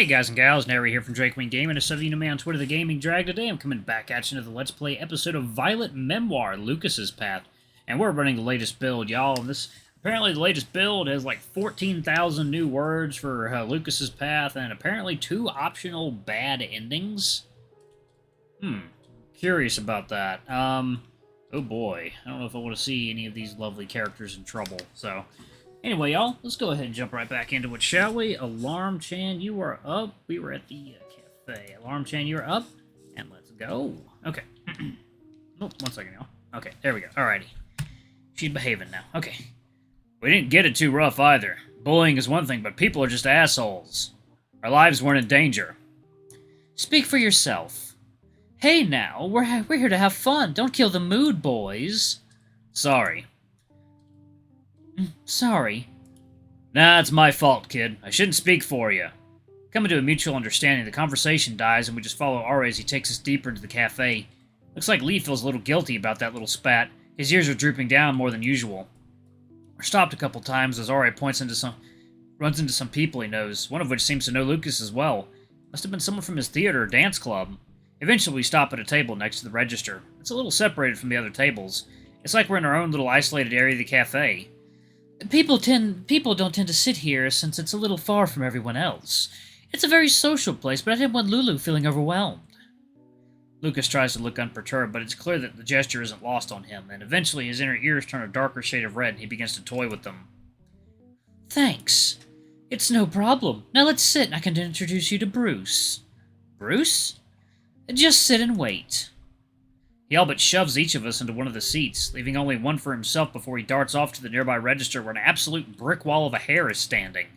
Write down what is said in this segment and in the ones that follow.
Hey guys and gals, Nary here from Drake Wing Gaming, and so you know me on Twitter, the Gaming Drag. Today I'm coming back at you into the Let's Play episode of Violet Memoir, Lucas's Path. And we're running the latest build, y'all. Apparently the latest build has like 14,000 new words for Lucas's Path, and apparently 2 optional bad endings. Curious about that. Oh boy. I don't know if I want to see any of these lovely characters in trouble, so... Anyway, y'all, let's go ahead and jump right back into it, shall we? Alarm Chan, you are up. We were at the cafe. Alarm Chan, you are up. And let's go. Okay. Oh, one second, y'all. Okay, there we go. Alrighty. She's behaving now. Okay. We didn't get it too rough, either. Bullying is one thing, but people are just assholes. Our lives weren't in danger. Speak for yourself. Hey, now, we're here to have fun. Don't kill the mood, boys. Sorry. Sorry. Nah, it's my fault, kid. I shouldn't speak for you. Coming to a mutual understanding, the conversation dies, and we just follow Aure as he takes us deeper into the cafe. Looks like Lee feels a little guilty about that little spat. His ears are drooping down more than usual. We're stopped a couple times as Aure runs into some people he knows, one of which seems to know Lucas as well. Must have been someone from his theater or dance club. Eventually, we stop at a table next to the register. It's a little separated from the other tables. It's like we're in our own little isolated area of the cafe. People don't tend to sit here since it's a little far from everyone else. It's a very social place, but I didn't want Lulu feeling overwhelmed. Lucas tries to look unperturbed, but it's clear that the gesture isn't lost on him, and eventually his inner ears turn a darker shade of red and he begins to toy with them. Thanks. It's no problem. Now let's sit and I can introduce you to Bruce. Bruce? Just sit and wait. He all but shoves each of us into one of the seats, leaving only one for himself before he darts off to the nearby register where an absolute brick wall of a hair is standing.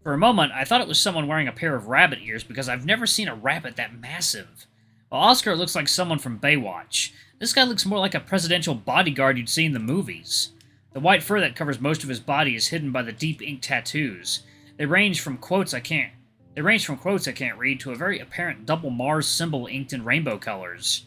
For a moment, I thought it was someone wearing a pair of rabbit ears because I've never seen a rabbit that massive. While Oscar looks like someone from Baywatch, this guy looks more like a presidential bodyguard you'd see in the movies. The white fur that covers most of his body is hidden by the deep ink tattoos. They range from quotes I can't read to a very apparent double Mars symbol inked in rainbow colors.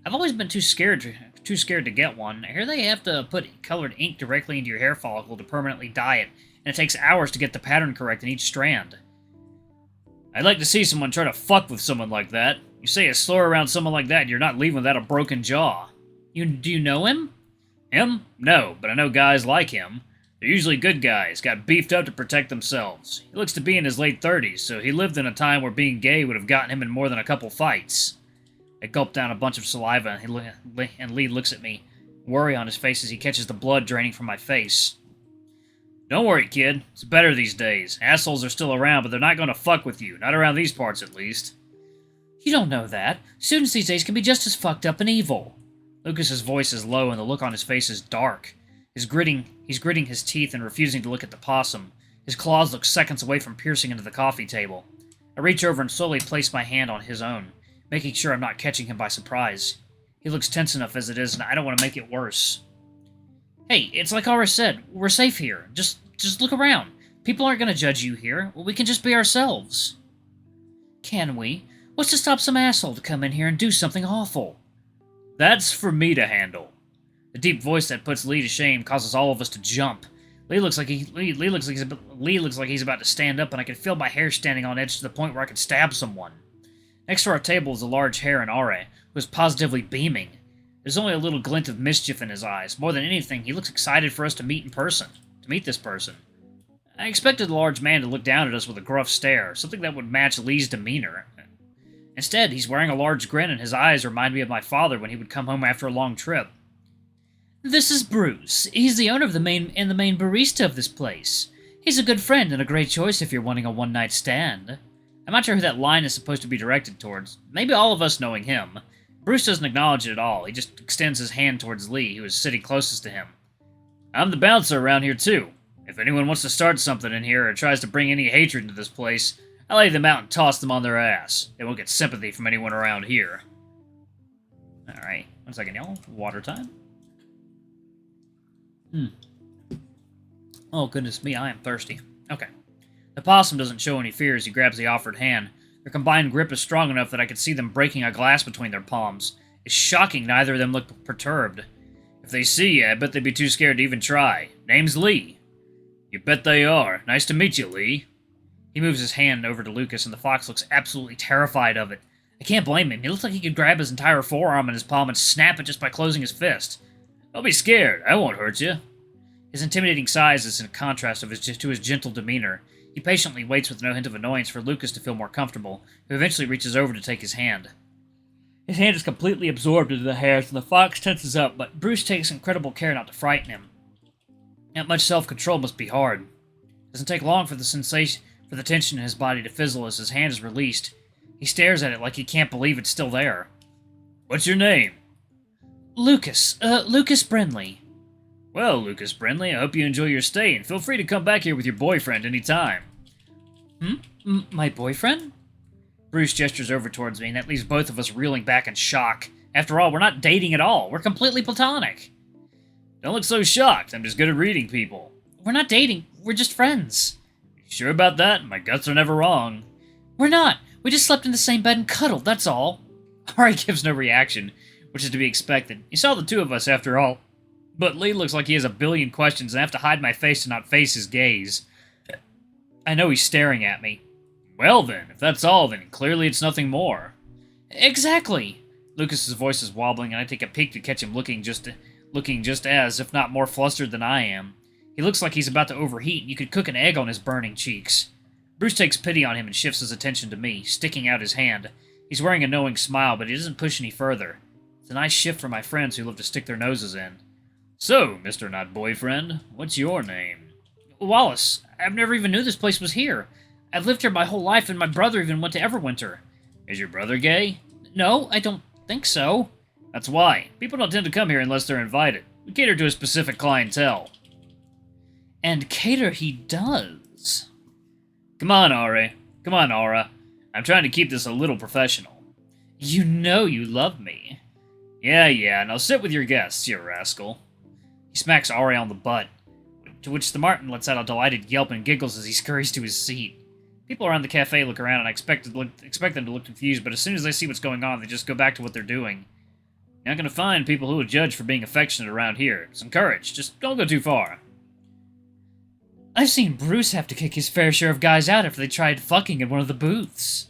I've always been too scared to get one. Here they have to put colored ink directly into your hair follicle to permanently dye it, and it takes hours to get the pattern correct in each strand. I'd like to see someone try to fuck with someone like that. You say a slur around someone like that, you're not leaving without a broken jaw. Do you know him? Him? No, but I know guys like him. They're usually good guys, got beefed up to protect themselves. He looks to be in his late 30s, so he lived in a time where being gay would have gotten him in more than a couple fights. I gulp down a bunch of saliva, and Lee looks at me, worry on his face as he catches the blood draining from my face. Don't worry, kid. It's better these days. Assholes are still around, but they're not going to fuck with you. Not around these parts, at least. You don't know that. Students these days can be just as fucked up and evil. Lucas's voice is low, and the look on his face is dark. He's gritting his teeth and refusing to look at the possum. His claws look seconds away from piercing into the coffee table. I reach over and slowly place my hand on his own, making sure I'm not catching him by surprise. He looks tense enough as it is, and I don't want to make it worse. Hey, it's like Aure said, we're safe here. Just look around. People aren't going to judge you here. We can just be ourselves. Can we? What's to stop some asshole to come in here and do something awful? That's for me to handle. The deep voice that puts Lee to shame causes all of us to jump. Lee looks like he's about to stand up, and I can feel my hair standing on edge to the point where I could stab someone. Next to our table is a large hare in Aure, who is positively beaming. There's only a little glint of mischief in his eyes. More than anything, he looks excited for us to meet this person. I expected the large man to look down at us with a gruff stare, something that would match Lee's demeanor. Instead, he's wearing a large grin, and his eyes remind me of my father when he would come home after a long trip. This is Bruce. He's the owner of the main barista of this place. He's a good friend and a great choice if you're wanting a one-night stand. I'm not sure who that line is supposed to be directed towards. Maybe all of us knowing him. Bruce doesn't acknowledge it at all. He just extends his hand towards Lee, who is sitting closest to him. I'm the bouncer around here, too. If anyone wants to start something in here or tries to bring any hatred into this place, I lay them out and toss them on their ass. They won't get sympathy from anyone around here. Alright, 1 second, y'all. Water time. Oh, goodness me, I am thirsty. Okay. The possum doesn't show any fear as he grabs the offered hand. Their combined grip is strong enough that I could see them breaking a glass between their palms. It's shocking neither of them look perturbed. If they see you, I bet they'd be too scared to even try. Name's Lee. You bet they are. Nice to meet you, Lee. He moves his hand over to Lucas, and the fox looks absolutely terrified of it. I can't blame him. He looks like he could grab his entire forearm in his palm and snap it just by closing his fist. Don't be scared. I won't hurt you. His intimidating size is in contrast to his gentle demeanor. He patiently waits with no hint of annoyance for Lucas to feel more comfortable, who eventually reaches over to take his hand. His hand is completely absorbed into the hairs, and the fox tenses up, but Bruce takes incredible care not to frighten him. That much self-control must be hard. It doesn't take long for the tension in his body to fizzle as his hand is released. He stares at it like he can't believe it's still there. What's your name? Lucas. Lucas Brinley. Well, Lucas Brinley, I hope you enjoy your stay, and feel free to come back here with your boyfriend any time. My boyfriend? Bruce gestures over towards me, and that leaves both of us reeling back in shock. After all, we're not dating at all. We're completely platonic. Don't look so shocked. I'm just good at reading people. We're not dating. We're just friends. You sure about that? My guts are never wrong. We're not. We just slept in the same bed and cuddled, that's all. Aure gives no reaction, which is to be expected. He saw the two of us, after all. But Lee looks like he has a billion questions, and I have to hide my face to not face his gaze. I know he's staring at me. Well then, if that's all, then clearly it's nothing more. Exactly. Lucas's voice is wobbling, and I take a peek to catch him looking just as, if not more flustered than I am. He looks like he's about to overheat, and you could cook an egg on his burning cheeks. Bruce takes pity on him and shifts his attention to me, sticking out his hand. He's wearing a knowing smile, but he doesn't push any further. It's a nice shift for my friends who love to stick their noses in. So, Mr. Not Boyfriend, what's your name? Wallace. I've never even knew this place was here. I've lived here my whole life, and my brother even went to Everwinter. Is your brother gay? No, I don't think so. That's why. People don't tend to come here unless they're invited. We cater to a specific clientele. And cater he does. Come on, Aure. Come on, Aura. I'm trying to keep this a little professional. You know you love me. Yeah, now sit with your guests, you rascal. He smacks Aure on the butt, to which the Martin lets out a delighted yelp and giggles as he scurries to his seat. People around the cafe look around, and I expect them to look confused, but as soon as they see what's going on, they just go back to what they're doing. You're not going to find people who will judge for being affectionate around here. Some courage. Just don't go too far. I've seen Bruce have to kick his fair share of guys out after they tried fucking in one of the booths.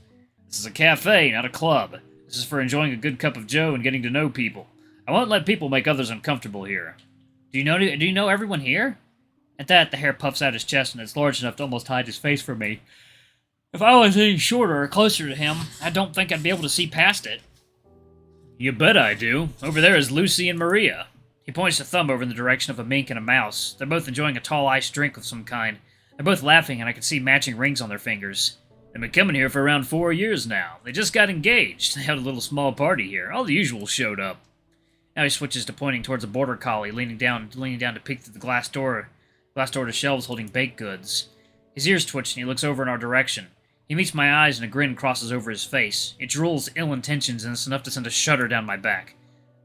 This is a cafe, not a club. This is for enjoying a good cup of joe and getting to know people. I won't let people make others uncomfortable here. Do you know everyone here? At that, the hair puffs out his chest, and it's large enough to almost hide his face from me. If I was any shorter or closer to him, I don't think I'd be able to see past it. You bet I do. Over there is Lucy and Maria. He points a thumb over in the direction of a mink and a mouse. They're both enjoying a tall iced drink of some kind. They're both laughing, and I can see matching rings on their fingers. They've been coming here for around 4 years now. They just got engaged. They had a little small party here. All the usuals showed up. Now he switches to pointing towards a border collie, leaning down to peek through the glass door to shelves holding baked goods. His ears twitch, and he looks over in our direction. He meets my eyes, and a grin crosses over his face. It drools ill intentions, and it's enough to send a shudder down my back.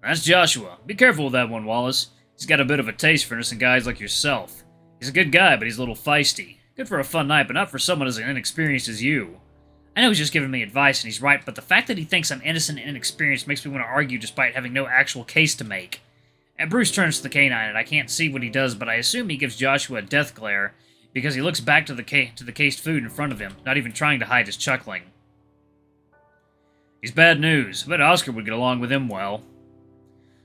That's Joshua. Be careful with that one, Wallace. He's got a bit of a taste for innocent guys like yourself. He's a good guy, but he's a little feisty. Good for a fun night, but not for someone as inexperienced as you. I know he's just giving me advice, and he's right, but the fact that he thinks I'm innocent and inexperienced makes me want to argue despite having no actual case to make. And Bruce turns to the canine, and I can't see what he does, but I assume he gives Joshua a death glare, because he looks back to the cased food in front of him, not even trying to hide his chuckling. He's bad news. I bet Oscar would get along with him well.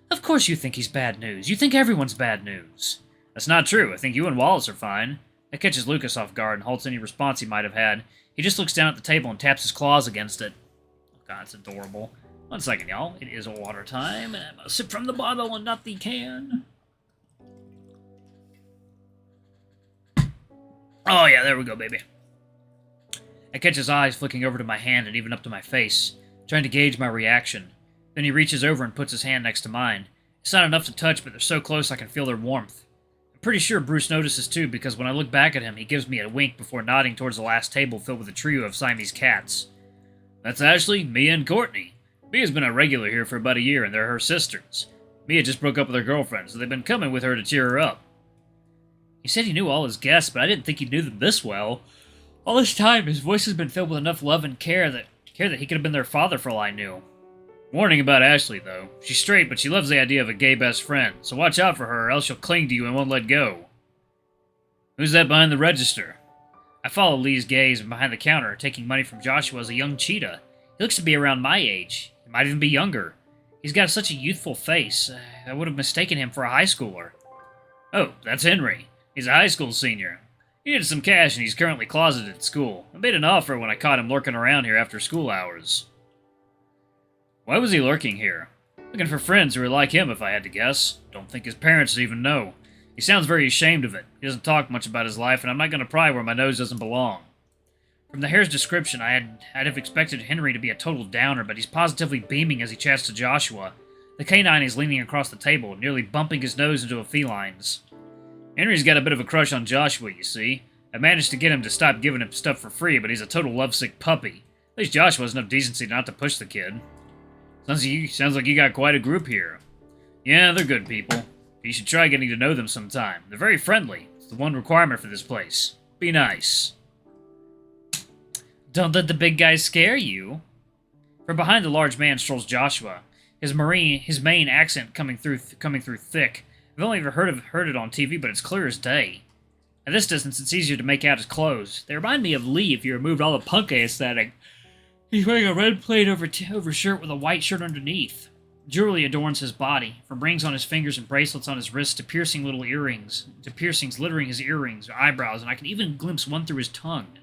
Of course you think he's bad news. You think everyone's bad news. That's not true. I think you and Wallace are fine. That catches Lucas off guard and halts any response he might have had. He just looks down at the table and taps his claws against it. Oh god, it's adorable. 1 second, y'all. It is water time, and I must sip from the bottle and not the can. Oh yeah, there we go, baby. I catch his eyes flicking over to my hand and even up to my face, trying to gauge my reaction. Then he reaches over and puts his hand next to mine. It's not enough to touch, but they're so close I can feel their warmth. I'm pretty sure Bruce notices too, because when I look back at him, he gives me a wink before nodding towards the last table filled with a trio of Siamese cats. That's Ashley, Mia, and Courtney. Mia's been a regular here for about a year, and they're her sisters. Mia just broke up with her girlfriend, so they've been coming with her to cheer her up. He said he knew all his guests, but I didn't think he knew them this well. All this time, his voice has been filled with enough love and care that he could have been their father for all I knew. Warning about Ashley, though. She's straight, but she loves the idea of a gay best friend, so watch out for her or else she'll cling to you and won't let go. Who's that behind the register? I follow Lee's gaze from behind the counter, taking money from Joshua as a young cheetah. He looks to be around my age. He might even be younger. He's got such a youthful face. I would have mistaken him for a high schooler. Oh, that's Henry. He's a high school senior. He needed some cash and he's currently closeted at school. I made an offer when I caught him lurking around here after school hours. Why was he lurking here? Looking for friends who are like him, if I had to guess. Don't think his parents even know. He sounds very ashamed of it. He doesn't talk much about his life, and I'm not going to pry where my nose doesn't belong. From the hare's description, I'd have expected Henry to be a total downer, but he's positively beaming as he chats to Joshua. The canine is leaning across the table, nearly bumping his nose into a feline's. Henry's got a bit of a crush on Joshua, you see. I managed to get him to stop giving him stuff for free, but he's a total lovesick puppy. At least Joshua has enough decency not to push the kid. Sounds like you got quite a group here. Yeah, they're good people. You should try getting to know them sometime. They're very friendly. It's the one requirement for this place. Be nice. Don't let the big guy scare you. From behind the large man strolls Joshua, his Maine accent coming through thick. I've only ever heard it on TV, but it's clear as day. At this distance, it's easier to make out his clothes. They remind me of Lee if you removed all the punk aesthetic. He's wearing a red plaid over shirt with a white shirt underneath. Jewelry adorns his body, from rings on his fingers and bracelets on his wrists to piercing little earrings, to piercings littering his earrings or eyebrows, and I can even glimpse one through his tongue.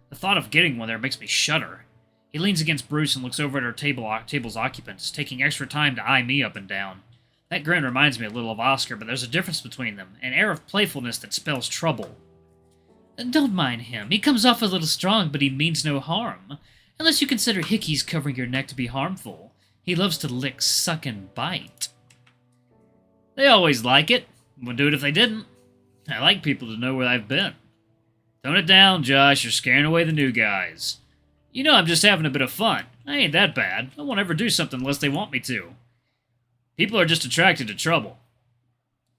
The thought of getting one there makes me shudder. He leans against Bruce and looks over at our table's occupants, taking extra time to eye me up and down. That grin reminds me a little of Oscar, but there's a difference between them, an air of playfulness that spells trouble. Don't mind him. He comes off a little strong, but he means no harm. Unless you consider hickeys covering your neck to be harmful. He loves to lick, suck, and bite. They always like it. Wouldn't do it if they didn't. I like people to know where I've been. Tone it down, Josh. You're scaring away the new guys. You know I'm just having a bit of fun. I ain't that bad. I won't ever do something unless they want me to. People are just attracted to trouble.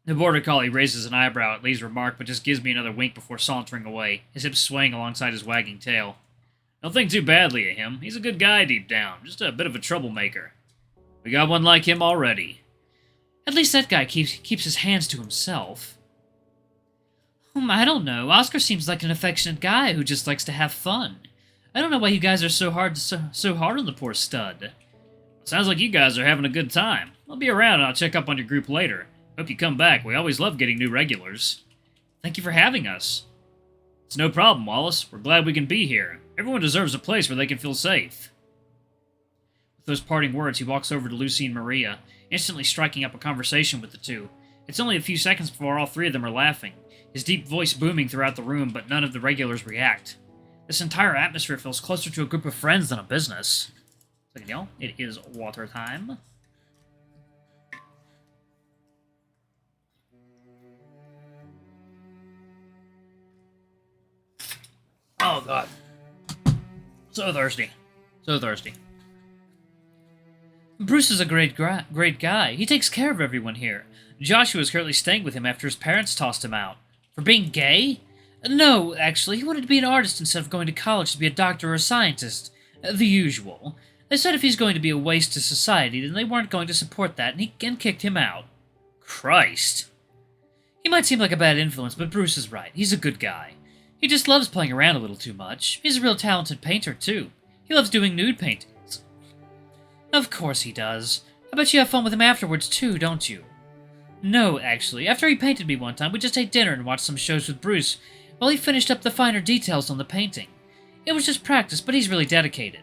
The border collie raises an eyebrow at Lee's remark, but just gives me another wink before sauntering away, his hips swaying alongside his wagging tail. Don't think too badly of him. He's a good guy deep down, just a bit of a troublemaker. We got one like him already. At least that guy keeps his hands to himself. I don't know. Oscar seems like an affectionate guy who just likes to have fun. I don't know why you guys are so hard on the poor stud. Sounds like you guys are having a good time. I'll be around and I'll check up on your group later. Hope you come back. We always love getting new regulars. Thank you for having us. It's no problem, Wallace. We're glad we can be here. Everyone deserves a place where they can feel safe. With those parting words, he walks over to Lucy and Maria, instantly striking up a conversation with the two. It's only a few seconds before all three of them are laughing, his deep voice booming throughout the room, but none of the regulars react. This entire atmosphere feels closer to a group of friends than a business. So, y'all, it is water time. Oh, God. So thirsty. So thirsty. Bruce is a great guy. He takes care of everyone here. Joshua is currently staying with him after his parents tossed him out. For being gay? No, actually, he wanted to be an artist instead of going to college to be a doctor or a scientist. The usual. They said if he's going to be a waste to society, then they weren't going to support that, and kicked him out. Christ. He might seem like a bad influence, but Bruce is right. He's a good guy. He just loves playing around a little too much. He's a real talented painter, too. He loves doing nude paintings. Of course he does. I bet you have fun with him afterwards, too, don't you? No, actually. After he painted me one time, we just ate dinner and watched some shows with Bruce while he finished up the finer details on the painting. It was just practice, but he's really dedicated.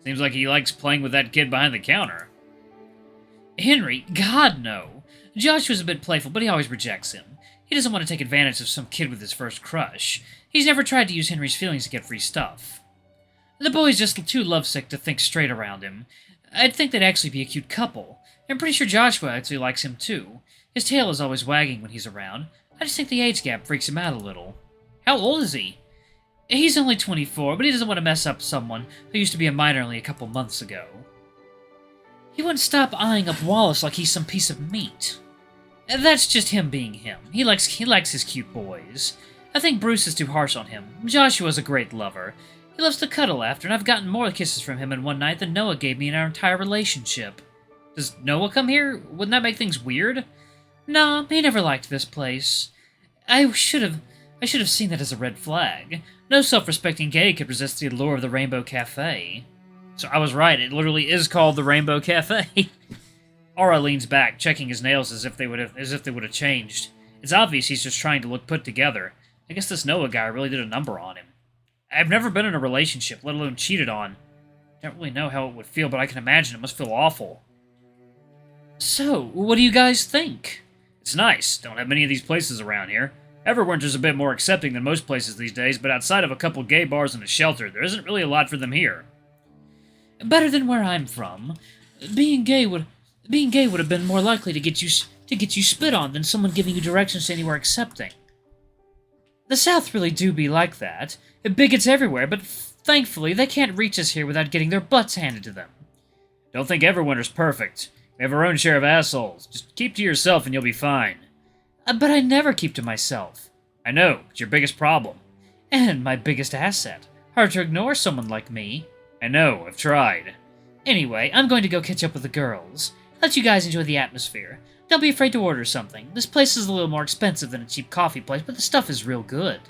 Seems like he likes playing with that kid behind the counter. Henry? God, no. Joshua's a bit playful, but he always rejects him. He doesn't want to take advantage of some kid with his first crush. He's never tried to use Henry's feelings to get free stuff. The boy's just too lovesick to think straight around him. I'd think they'd actually be a cute couple. I'm pretty sure Joshua actually likes him, too. His tail is always wagging when he's around. I just think the age gap freaks him out a little. How old is he? He's only 24, but he doesn't want to mess up someone who used to be a minor only a couple months ago. He wouldn't stop eyeing up Wallace like he's some piece of meat. That's just him being him. He likes his cute boys. I think Bruce is too harsh on him. Joshua's a great lover. He loves to cuddle after, and I've gotten more kisses from him in one night than Noah gave me in our entire relationship. Does Noah come here? Wouldn't that make things weird? Nah, he never liked this place. I should have I should have seen that as a red flag. No self-respecting gay could resist the allure of the Rainbow Cafe. So I was right, it literally is called the Rainbow Cafe. Aure leans back, checking his nails as if they would have changed. It's obvious he's just trying to look put together. I guess this Noah guy really did a number on him. I've never been in a relationship, let alone cheated on. I don't really know how it would feel, but I can imagine it must feel awful. So, what do you guys think? It's nice. Don't have many of these places around here. Everwinter's a bit more accepting than most places these days, but outside of a couple gay bars and a shelter, there isn't really a lot for them here. Better than where I'm from. Being gay would have been more likely to get you spit on than someone giving you directions to anywhere accepting. The South really do be like that. Bigots everywhere, but thankfully they can't reach us here without getting their butts handed to them. Don't think Everwinter's perfect. We have our own share of assholes. Just keep to yourself and you'll be fine. But I never keep to myself. I know, it's your biggest problem. And my biggest asset. Hard to ignore someone like me. I know, I've tried. Anyway, I'm going to go catch up with the girls. Let you guys enjoy the atmosphere. Don't be afraid to order something. This place is a little more expensive than a cheap coffee place, but the stuff is real good.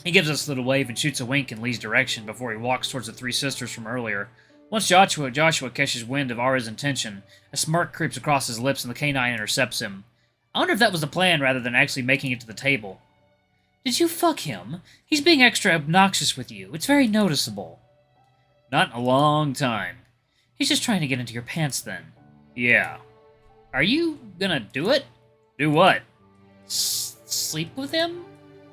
He gives us a little wave and shoots a wink in Lee's direction before he walks towards the three sisters from earlier. Once Joshua catches wind of Aure's intention, a smirk creeps across his lips and the canine intercepts him. I wonder if that was the plan rather than actually making it to the table. Did you fuck him? He's being extra obnoxious with you. It's very noticeable. Not in a long time. He's just trying to get into your pants then. Yeah. Are you gonna do it? Do what? Sleep with him?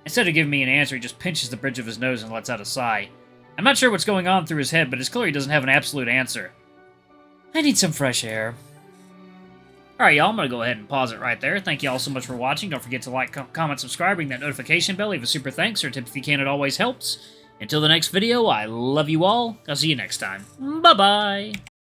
Instead of giving me an answer, he just pinches the bridge of his nose and lets out a sigh. I'm not sure what's going on through his head, but it's clear he doesn't have an absolute answer. I need some fresh air. Alright, y'all, I'm going to go ahead and pause it right there. Thank you all so much for watching. Don't forget to like, comment, subscribe, ring that notification bell, leave a super thanks, or a tip if you can, it always helps. Until the next video, I love you all. I'll see you next time. Bye-bye!